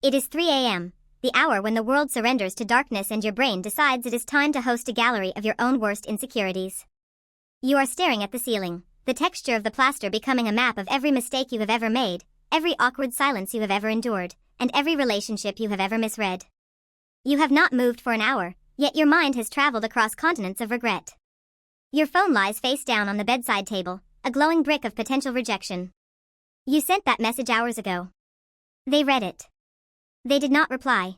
It is 3 a.m., the hour when the world surrenders to darkness and your brain decides it is time to host a gallery of your own worst insecurities. You are staring at the ceiling, the texture of the plaster becoming a map of every mistake you have ever made, every awkward silence you have ever endured, and every relationship you have ever misread. You have not moved for an hour, yet your mind has traveled across continents of regret. Your phone lies face down on the bedside table, a glowing brick of potential rejection. You sent that message hours ago. They read it. They did not reply.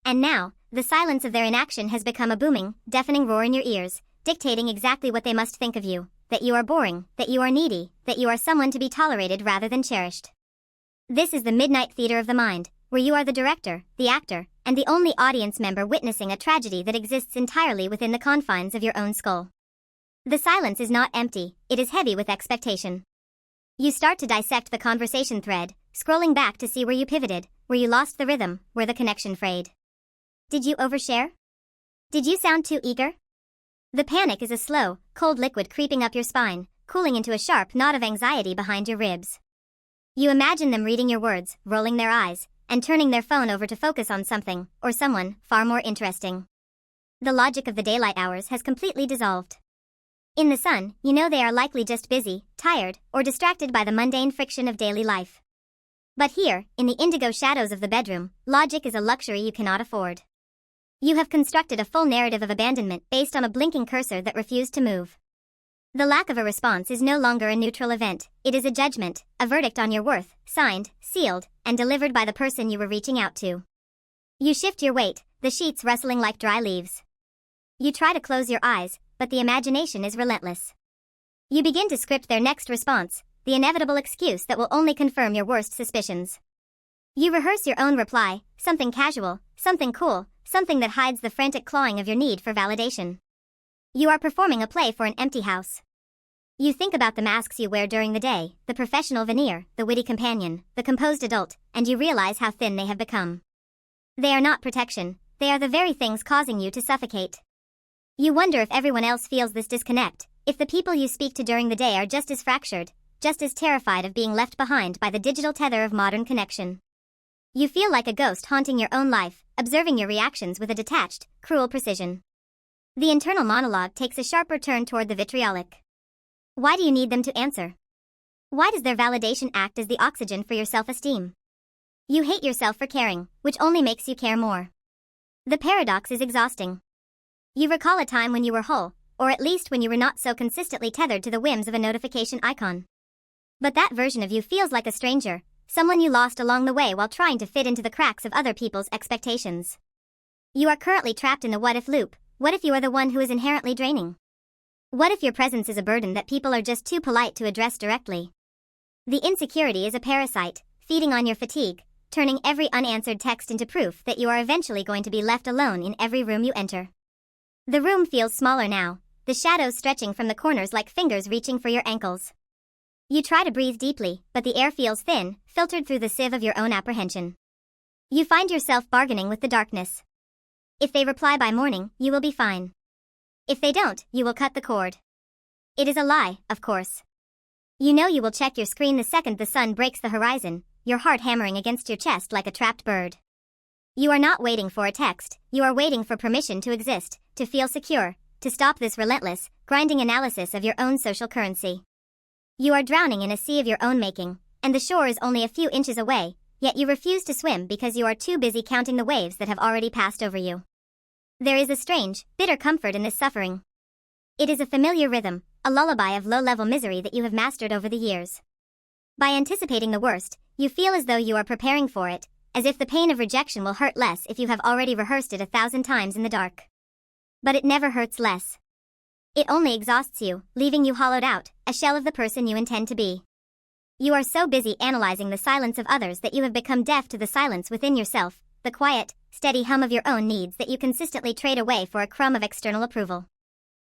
And now, the silence of their inaction has become a booming, deafening roar in your ears, dictating exactly what they must think of you, that you are boring, that you are needy, that you are someone to be tolerated rather than cherished. This is the midnight theater of the mind, where you are the director, the actor, and the only audience member witnessing a tragedy that exists entirely within the confines of your own skull. The silence is not empty, it is heavy with expectation. You start to dissect the conversation thread, scrolling back to see where you pivoted, where you lost the rhythm, where the connection frayed. Did you overshare? Did you sound too eager? The panic is a slow, cold liquid creeping up your spine, cooling into a sharp knot of anxiety behind your ribs. You imagine them reading your words, rolling their eyes, and turning their phone over to focus on something, or someone, far more interesting. The logic of the daylight hours has completely dissolved. In the sun, you know they are likely just busy, tired, or distracted by the mundane friction of daily life. But here, in the indigo shadows of the bedroom, logic is a luxury you cannot afford. You have constructed a full narrative of abandonment based on a blinking cursor that refused to move. The lack of a response is no longer a neutral event, it is a judgment, a verdict on your worth, signed, sealed, and delivered by the person you were reaching out to. You shift your weight, the sheets rustling like dry leaves. You try to close your eyes, but the imagination is relentless. You begin to script their next response, the inevitable excuse that will only confirm your worst suspicions. You rehearse your own reply, something casual, something cool, something that hides the frantic clawing of your need for validation. You are performing a play for an empty house. You think about the masks you wear during the day, the professional veneer, the witty companion, the composed adult, and you realize how thin they have become. They are not protection, they are the very things causing you to suffocate. You wonder if everyone else feels this disconnect, if the people you speak to during the day are just as fractured, just as terrified of being left behind by the digital tether of modern connection. You feel like a ghost haunting your own life, observing your reactions with a detached, cruel precision. The internal monologue takes a sharper turn toward the vitriolic. Why do you need them to answer? Why does their validation act as the oxygen for your self-esteem? You hate yourself for caring, which only makes you care more. The paradox is exhausting. You recall a time when you were whole, or at least when you were not so consistently tethered to the whims of a notification icon. But that version of you feels like a stranger, someone you lost along the way while trying to fit into the cracks of other people's expectations. You are currently trapped in the what-if loop. What if you are the one who is inherently draining? What if your presence is a burden that people are just too polite to address directly? The insecurity is a parasite, feeding on your fatigue, turning every unanswered text into proof that you are eventually going to be left alone in every room you enter. The room feels smaller now, the shadows stretching from the corners like fingers reaching for your ankles. You try to breathe deeply, but the air feels thin, filtered through the sieve of your own apprehension. You find yourself bargaining with the darkness. If they reply by morning, you will be fine. If they don't, you will cut the cord. It is a lie, of course. You know you will check your screen the second the sun breaks the horizon, your heart hammering against your chest like a trapped bird. You are not waiting for a text, you are waiting for permission to exist, to feel secure, to stop this relentless, grinding analysis of your own social currency. You are drowning in a sea of your own making, and the shore is only a few inches away, yet you refuse to swim because you are too busy counting the waves that have already passed over you. There is a strange, bitter comfort in this suffering. It is a familiar rhythm, a lullaby of low-level misery that you have mastered over the years. By anticipating the worst, you feel as though you are preparing for it, as if the pain of rejection will hurt less if you have already rehearsed it 1,000 times in the dark. But it never hurts less. It only exhausts you, leaving you hollowed out, a shell of the person you intend to be. You are so busy analyzing the silence of others that you have become deaf to the silence within yourself, the quiet, steady hum of your own needs that you consistently trade away for a crumb of external approval.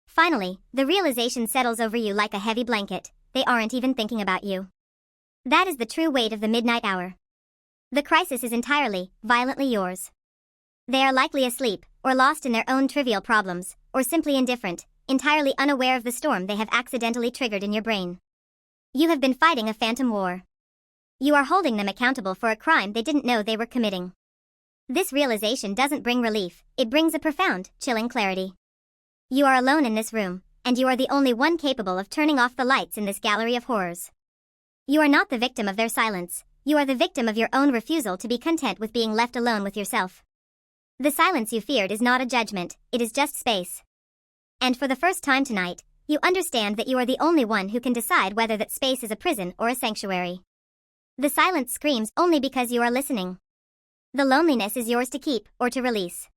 Finally, the realization settles over you like a heavy blanket, they aren't even thinking about you. That is the true weight of the midnight hour. The crisis is entirely, violently yours. They are likely asleep, or lost in their own trivial problems, or simply indifferent, entirely unaware of the storm they have accidentally triggered in your brain. You have been fighting a phantom war. You are holding them accountable for a crime they didn't know they were committing. This realization doesn't bring relief, it brings a profound, chilling clarity. You are alone in this room, and you are the only one capable of turning off the lights in this gallery of horrors. You are not the victim of their silence, you are the victim of your own refusal to be content with being left alone with yourself. The silence you feared is not a judgment, it is just space. And for the first time tonight, you understand that you are the only one who can decide whether that space is a prison or a sanctuary. The silence screams only because you are listening. The loneliness is yours to keep or to release.